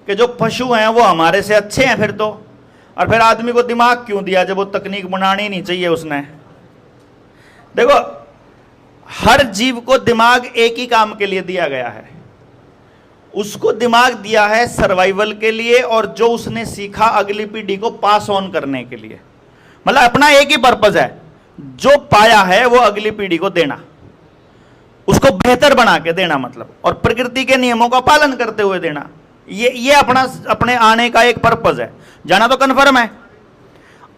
कि जो पशु हैं वो हमारे से अच्छे हैं फिर तो, और फिर आदमी को दिमाग क्यों दिया जब वो तकनीक बनानी नहीं चाहिए उसने। देखो, हर जीव को दिमाग एक ही काम के लिए दिया गया है, उसको दिमाग दिया है सर्वाइवल के लिए, और जो उसने सीखा अगली पीढ़ी को पास ऑन करने के लिए। मतलब अपना एक ही पर्पज है, जो पाया है वो अगली पीढ़ी को देना, उसको बेहतर बना के देना, मतलब, और प्रकृति के नियमों का पालन करते हुए देना। ये अपने आने का एक पर्पज है। जाना तो कन्फर्म है।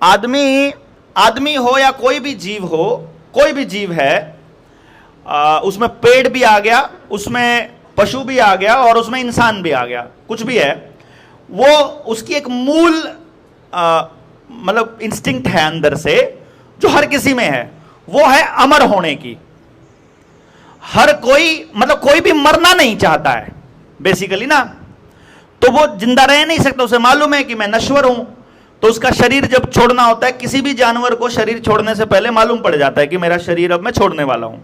आदमी हो या कोई भी जीव हो, कोई भी जीव है, उसमें पेड़ भी आ गया, उसमें पशु भी आ गया, और उसमें इंसान भी आ गया, कुछ भी है, वो उसकी एक मूल मतलब इंस्टिंक्ट है अंदर से, जो हर किसी में है, वो है अमर होने की। हर कोई, मतलब कोई भी मरना नहीं चाहता है बेसिकली ना, तो वो जिंदा रह नहीं सकता। उसे मालूम है कि मैं नश्वर हूं, तो उसका शरीर जब छोड़ना होता है, किसी भी जानवर को शरीर छोड़ने से पहले मालूम पड़ जाता है कि मेरा शरीर अब मैं छोड़ने वाला हूं।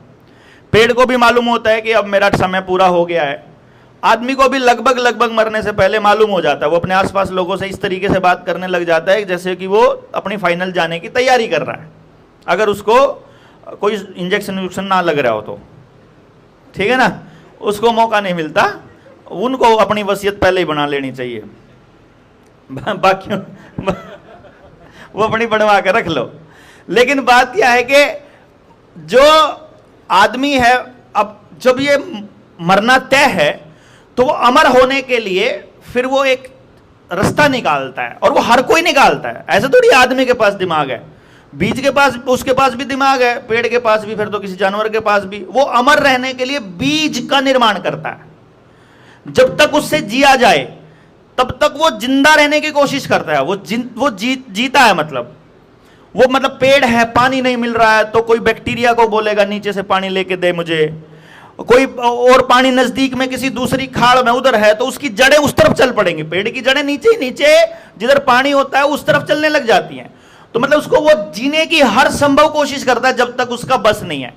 पेड़ को भी मालूम होता है कि अब मेरा समय पूरा हो गया है। आदमी को भी लगभग मरने से पहले मालूम हो जाता है। वो अपने आसपास लोगों से इस तरीके से बात करने लग जाता है जैसे कि वो अपनी फाइनल जाने की तैयारी कर रहा है, अगर उसको कोई इंजेक्शन ना लग रहा हो तो, ठीक है ना। उसको मौका नहीं मिलता, उनको अपनी वसीयत पहले ही बना लेनी चाहिए, बाकी वो अपनी बनवा के रख लो। लेकिन बात यह है कि जो आदमी है, अब जब ये मरना तय है, तो वो अमर होने के लिए फिर वो एक रास्ता निकालता है, और वो हर कोई निकालता है। ऐसे थोड़ी आदमी के पास दिमाग है, बीज के पास, उसके पास भी दिमाग है, पेड़ के पास भी, फिर तो किसी जानवर के पास भी। वो अमर रहने के लिए बीज का निर्माण करता है। जब तक उससे जिया जाए तब तक वो जिंदा रहने की कोशिश करता है। वो जीता है, मतलब वो, मतलब पेड़ है, पानी नहीं मिल रहा है तो कोई बैक्टीरिया को बोलेगा नीचे से पानी लेके दे मुझे, कोई और पानी नजदीक में किसी दूसरी खाड़ में उधर है तो उसकी जड़ें उस तरफ चल पड़ेंगी। पेड़ की जड़ें नीचे ही नीचे जिधर पानी होता है उस तरफ चलने लग जाती हैं। तो मतलब उसको वो जीने की हर संभव कोशिश करता है जब तक उसका बस नहीं है।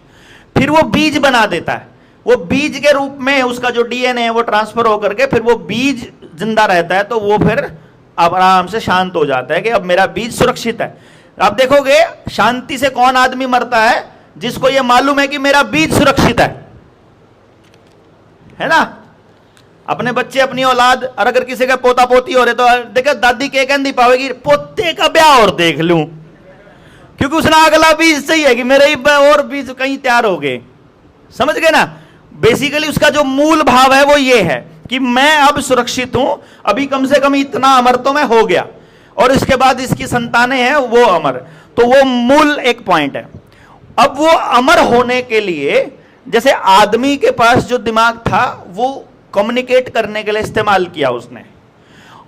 फिर वो बीज बना देता है, वो बीज के रूप में उसका जो डीएनए है वो ट्रांसफर होकर के फिर वो बीज जिंदा रहता है। तो वो फिर आराम से शांत हो जाता है कि अब मेरा बीज सुरक्षित है। आप देखोगे शांति से कौन आदमी मरता है, जिसको ये मालूम है कि मेरा बीज सुरक्षित है ना। अपने बच्चे, अपनी औलाद, और अगर किसी का पोता पोती हो रहे तो देखो दादी के कहती पावेगी पोते का ब्याह और देख लूं, क्योंकि उसने अगला बीज चाहिए कि मेरे ही और बीज कहीं तैयार हो गए। समझ गए ना। बेसिकली उसका जो मूल भाव है वो ये है कि मैं अब सुरक्षित हूं, अभी कम से कम इतना अमर तो मैं हो गया, और इसके बाद इसकी संतानें हैं वो अमर। तो वो मूल एक पॉइंट है। अब वो अमर होने के लिए, जैसे आदमी के पास जो दिमाग था वो कम्युनिकेट करने के लिए इस्तेमाल किया उसने,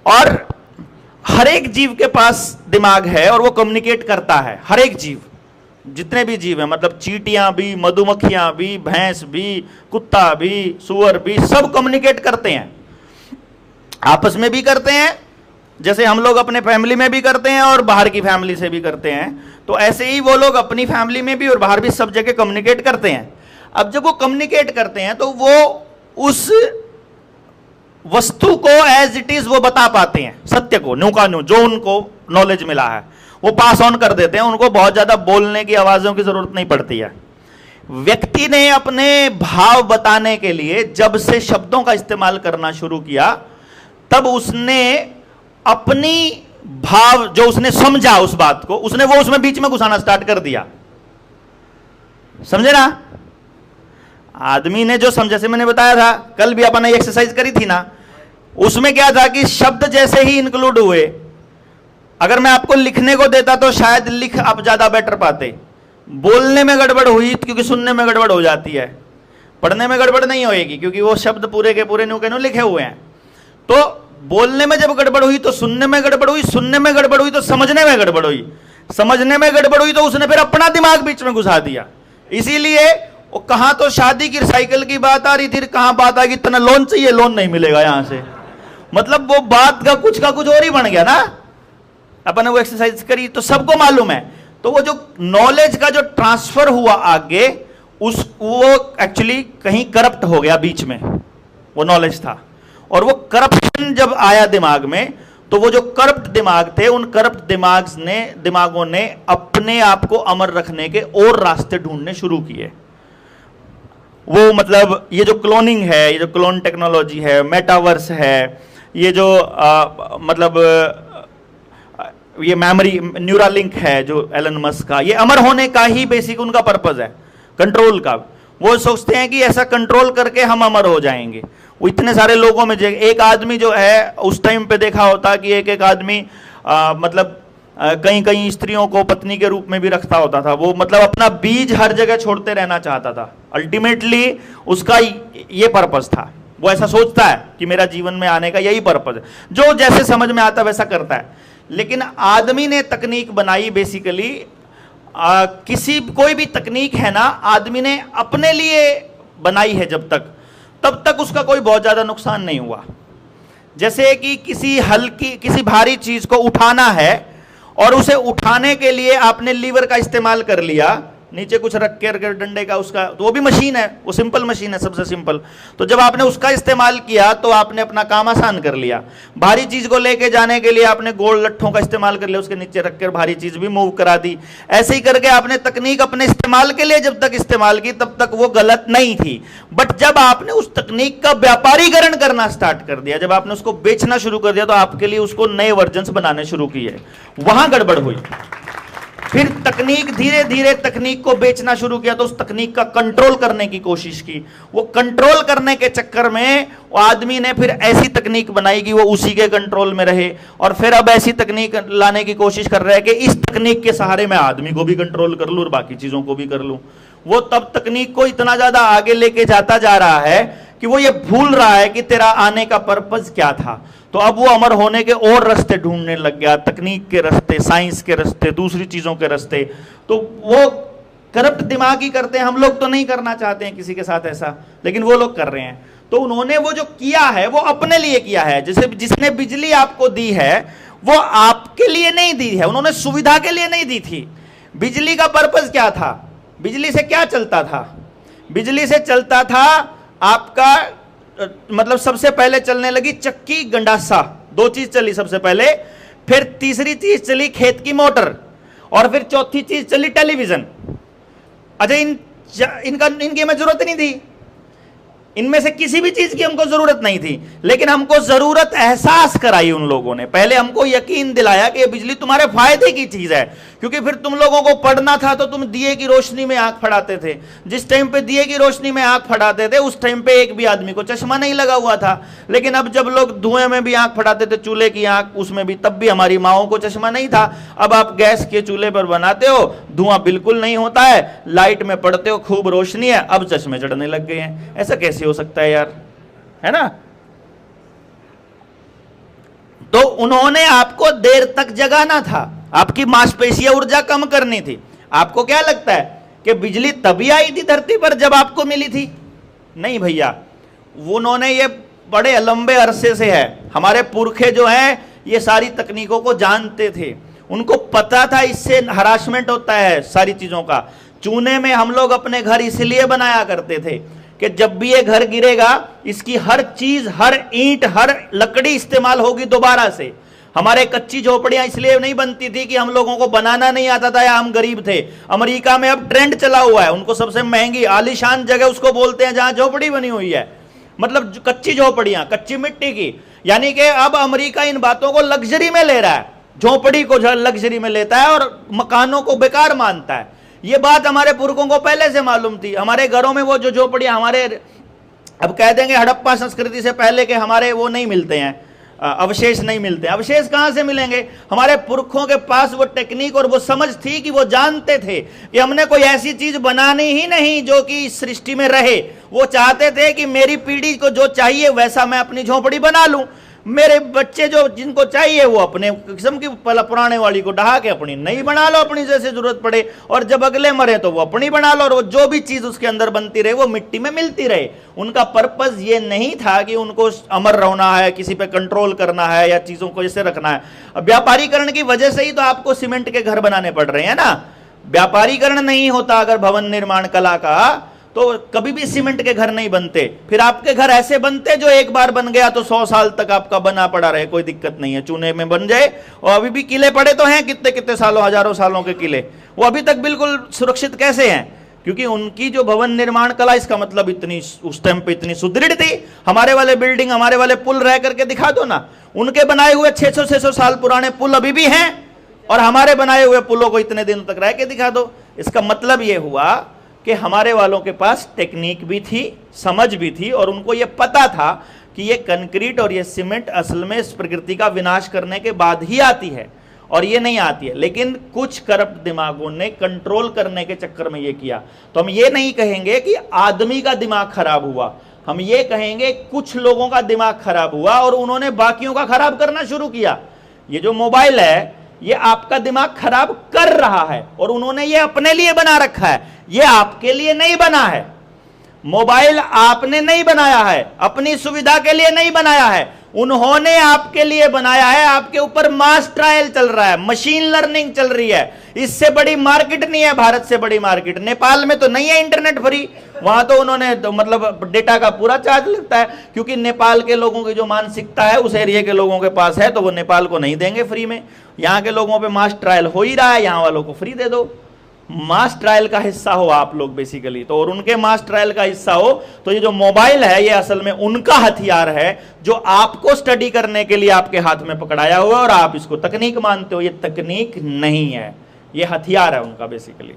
और हर एक जीव के पास दिमाग है और वो कम्युनिकेट करता है। हर एक जीव, जितने भी जीव हैं, मतलब चींटियां भी, मधुमक्खियां भी, भैंस भी, कुत्ता भी, सूअर भी, सब कम्युनिकेट करते हैं, आपस में भी करते हैं, जैसे हम लोग अपने फैमिली में भी करते हैं और बाहर की फैमिली से भी करते हैं। तो ऐसे ही वो लोग अपनी फैमिली में भी और बाहर भी सब जगह कम्युनिकेट करते हैं। अब जब वो कम्युनिकेट करते हैं तो वो उस वस्तु को एज इट इज वो बता पाते हैं, सत्य को, न्यू का न्यू, जो उनको नॉलेज मिला है वो पास ऑन कर देते हैं। उनको बहुत ज्यादा बोलने की आवाजों की जरूरत नहीं पड़ती है। व्यक्ति ने अपने भाव बताने के लिए जब से शब्दों का इस्तेमाल करना शुरू किया, तब उसने अपनी भाव, जो उसने समझा उस बात को, उसने वो उसमें बीच में घुसाना स्टार्ट कर दिया। समझे ना। आदमी ने जो समझा, जैसे मैंने बताया था, कल भी अपन ने एक्सरसाइज करी थी ना, उसमें क्या था कि शब्द जैसे ही इंक्लूड हुए, अगर मैं आपको लिखने को देता तो शायद लिख आप ज्यादा बेटर पाते। बोलने में गड़बड़ हुई क्योंकि सुनने में गड़बड़ हो जाती है, पढ़ने में गड़बड़ नहीं होएगी क्योंकि वो शब्द पूरे के पूरे न्यू के न्यू लिखे हुए हैं। तो बोलने में जब गड़बड़ हुई तो सुनने में गड़बड़ हुई, सुनने में गड़बड़ हुई तो समझने में गड़बड़ हुई, समझने में गड़बड़ हुई तो उसने फिर अपना दिमाग बीच में घुसा दिया। इसीलिए वो कहां तो शादी की साइकिल की बात आ रही थी, कहां बात आ गई इतना लोन चाहिए, लोन नहीं मिलेगा यहां से। मतलब वो बात का कुछ और ही बन गया ना। अपन ने वो एक्सरसाइज करी तो सबको मालूम है। तो वो जो नॉलेज का जो ट्रांसफर हुआ आगे, वो एक्चुअली कहीं करप्ट हो गया बीच में, वो नॉलेज था। और वो करप्शन जब आया दिमाग में, तो वो जो करप्ट दिमाग थे, उन करप्ट दिमागों ने अपने आप को अमर रखने के और रास्ते ढूंढने शुरू किए। वो मतलब ये जो क्लोनिंग है, ये जो क्लोन टेक्नोलॉजी है, मेटावर्स है, ये जो मतलब ये मेमोरी न्यूरालिंक है जो एलन मस्क का, ये अमर होने का ही बेसिक उनका पर्पस है, कंट्रोल का। वो सोचते हैं कि ऐसा कंट्रोल करके हम अमर हो जाएंगे। वो इतने सारे लोगों में एक आदमी जो है, उस टाइम पे देखा होता कि एक आदमी मतलब कई कई स्त्रियों को पत्नी के रूप में भी रखता होता था। वो मतलब अपना बीज हर जगह छोड़ते रहना चाहता था। अल्टीमेटली उसका ये पर्पस था। वो ऐसा सोचता है कि मेरा जीवन में आने का यही पर्पस है, जो जैसे समझ में आता वैसा करता है। लेकिन आदमी ने तकनीक बनाई बेसिकली, कोई भी तकनीक है ना, आदमी ने अपने लिए बनाई है तब तक उसका कोई बहुत ज्यादा नुकसान नहीं हुआ। जैसे कि किसी भारी चीज को उठाना है और उसे उठाने के लिए आपने लीवर का इस्तेमाल कर लिया, नीचे कुछ रख के डंडे का उसका, तो वो भी मशीन है, वो सिंपल मशीन है, सबसे सिंपल। तो जब आपने उसका इस्तेमाल किया तो आपने अपना काम आसान कर लिया। भारी चीज को लेके जाने के लिए आपने गोल लट्ठों का इस्तेमाल कर लिया, उसके नीचे रखकर भारी चीज भी मूव करा दी। ऐसे ही करके आपने तकनीक अपने इस्तेमाल के लिए जब तक इस्तेमाल की तब तक वो गलत नहीं थी। बट जब आपने उस तकनीक का व्यापारीकरण करना स्टार्ट कर दिया, जब आपने उसको बेचना शुरू कर दिया, तो आपके लिए उसको नए वर्जन बनाने शुरू किए, वहां गड़बड़ हुई। फिर तकनीक धीरे धीरे तकनीक को बेचना शुरू किया, तो उस तकनीक का कंट्रोल करने की कोशिश की। वो कंट्रोल करने के चक्कर में वो आदमी ने फिर ऐसी तकनीक बनाई कि वो उसी के कंट्रोल में रहे। और फिर अब ऐसी तकनीक लाने की कोशिश कर रहा है कि इस तकनीक के सहारे मैं आदमी को भी कंट्रोल कर लूं और बाकी चीजों को भी कर लूं। वो तब तकनीक को इतना ज्यादा आगे लेके जाता जा रहा है कि वो ये भूल रहा है कि तेरा आने का पर्पस क्या था। तो अब वो अमर होने के और रास्ते ढूंढने लग गया, तकनीक के रास्ते, साइंस के रास्ते, दूसरी चीजों के रास्ते। तो वो करप्ट दिमाग ही करते हैं। हम लोग तो नहीं करना चाहते हैं किसी के साथ ऐसा, लेकिन वो लोग कर रहे हैं। तो उन्होंने वो जो किया है वो अपने लिए किया है। जैसे जिसने बिजली आपको दी है वो आपके लिए नहीं दी है, उन्होंने सुविधा के लिए नहीं दी थी। बिजली का पर्पस क्या था? बिजली से क्या चलता था? बिजली से चलता था आपका मतलब सबसे पहले चलने लगी चक्की, गंडासा, दो चीज चली सबसे पहले। फिर तीसरी चीज चली खेत की मोटर, और फिर चौथी चीज चली टेलीविजन। अच्छा, इनकी हमें जरूरत नहीं थी, इनमें से किसी भी चीज की हमको जरूरत नहीं थी, लेकिन हमको जरूरत एहसास कराई उन लोगों ने। पहले हमको यकीन दिलाया कि ये बिजली तुम्हारे फायदे की चीज है, क्योंकि फिर तुम लोगों को पढ़ना था तो तुम दिए की रोशनी में आंख फड़ाते थे। जिस टाइम पे दिए की रोशनी में आंख फड़ाते थे उस टाइम पे एक भी आदमी को चश्मा नहीं लगा हुआ था। लेकिन अब जब लोग धुएं में भी आंख फड़ाते थे, चूल्हे की आंख, उसमें भी, तब भी हमारी माओं को चश्मा नहीं था। अब आप गैस के चूल्हे पर बनाते हो, धुआं बिल्कुल नहीं होता है, लाइट में पड़ते हो, खूब रोशनी है, अब चश्मे चढ़ने लग गए हैं। ऐसा कैसे हो सकता है यार, है ना? तो उन्होंने आपको देर तक जगाना था, आपकी मांसपेशियां ऊर्जा कम करनी थी। आपको क्या लगता है कि बिजली तभी आई थी धरती पर जब आपको मिली थी? नहीं भैया, उन्होंने ये बड़े लंबे अरसे से है। हमारे पुरखे जो हैं ये सारी तकनीकों को जानते थे, उनको पता था इससे हरासमेंट होता है सारी चीजों का। चूने में हम लोग अपने घर इसलिए बनाया करते थे कि जब भी ये घर गिरेगा इसकी हर चीज, हर ईंट, हर लकड़ी इस्तेमाल होगी दोबारा से। हमारे कच्ची झोपड़ियां इसलिए नहीं बनती थी कि हम लोगों को बनाना नहीं आता था या हम गरीब थे। अमेरिका में अब ट्रेंड चला हुआ है, उनको सबसे महंगी आलीशान जगह उसको बोलते हैं जहां झोपड़ी बनी हुई है, मतलब कच्ची झोपड़ियां, कच्ची मिट्टी की। यानी कि अब अमेरिका इन बातों को लग्जरी में ले रहा है, झोपड़ी को लग्जरी में लेता है और मकानों को बेकार मानता है। ये बात हमारे पुरखों को पहले से मालूम थी। हमारे घरों में वो जो झोपड़ियां, हमारे अब कह देंगे हड़प्पा संस्कृति से पहले के हमारे वो नहीं मिलते हैं, अवशेष नहीं मिलते। अवशेष कहां से मिलेंगे? हमारे पुरखों के पास वो टेक्निक और वो समझ थी कि वो जानते थे कि हमने कोई ऐसी चीज बनानी ही नहीं जो कि इस सृष्टि में रहे। वो चाहते थे कि मेरी पीढ़ी को जो चाहिए वैसा मैं अपनी झोपड़ी बना लूं, मेरे बच्चे जो जिनको चाहिए वो अपने किस्म की पुराने वाली को ढहा के अपनी नई बना लो, अपनी जैसे जरूरत पड़े, और जब अगले मरे तो वो अपनी बना लो, और वो जो भी चीज उसके अंदर बनती रहे वो मिट्टी में मिलती रहे। उनका पर्पस ये नहीं था कि उनको अमर रहना है, किसी पे कंट्रोल करना है या चीजों को ऐसे रखना है। अब व्यापारीकरण की वजह से ही तो आपको सीमेंट के घर बनाने पड़ रहे हैं ना। व्यापारीकरण नहीं होता अगर भवन निर्माण कला का, तो कभी भी सीमेंट के घर नहीं बनते। फिर आपके घर ऐसे बनते जो एक बार बन गया तो 100 साल तक आपका बना पड़ा रहे, कोई दिक्कत नहीं है, चूने में बन जाए। और अभी भी किले पड़े तो हैं, कितने कितने सालों, हजारों सालों के किले, वो अभी तक बिल्कुल सुरक्षित कैसे हैं? क्योंकि उनकी जो भवन निर्माण कला, इसका मतलब इतनी उस टाइम पे इतनी सुदृढ़ थी। हमारे वाले बिल्डिंग, हमारे वाले पुल रह करके दिखा दो ना, उनके बनाए हुए 600-600 साल पुराने पुल अभी भी हैं, और हमारे बनाए हुए पुलों को इतने दिनों तक रह के दिखा दो। इसका मतलब यह हुआ कि हमारे वालों के पास टेक्निक भी थी, समझ भी थी, और उनको यह पता था कि ये कंक्रीट और ये सीमेंट असल में इस प्रकृति का विनाश करने के बाद ही आती है, और ये नहीं आती है। लेकिन कुछ करप्ट दिमागों ने कंट्रोल करने के चक्कर में ये किया। तो हम ये नहीं कहेंगे कि आदमी का दिमाग खराब हुआ, हम ये कहेंगे कुछ लोगों का दिमाग खराब हुआ और उन्होंने बाकियों का खराब करना शुरू किया। ये जो मोबाइल है, ये आपका दिमाग खराब कर रहा है, और उन्होंने ये अपने लिए बना रखा है, ये आपके लिए नहीं बना है। मोबाइल आपने नहीं बनाया है, अपनी सुविधा के लिए नहीं बनाया है, उन्होंने आपके लिए बनाया है। आपके ऊपर मास ट्रायल चल रहा है, मशीन लर्निंग चल रही है। इससे बड़ी मार्केट नहीं है, भारत से बड़ी मार्केट नेपाल में तो नहीं है इंटरनेट फ्री। वहां तो उन्होंने तो मतलब डेटा का पूरा चार्ज लगता है, क्योंकि नेपाल के लोगों की जो मानसिकता है उस एरिया के लोगों के पास है, तो वो नेपाल को नहीं देंगे फ्री में। यहाँ के लोगों पे मास ट्रायल हो ही रहा है, यहाँ वालों को फ्री दे दो। मास ट्रायल का हिस्सा हो आप लोग बेसिकली तो, और उनके मास ट्रायल का हिस्सा हो तो ये जो मोबाइल है ये असल में उनका हथियार है, जो आपको स्टडी करने के लिए आपके हाथ में पकड़ाया हुआ है, और आप इसको तकनीक मानते हो। ये तकनीक नहीं है, ये हथियार है उनका बेसिकली।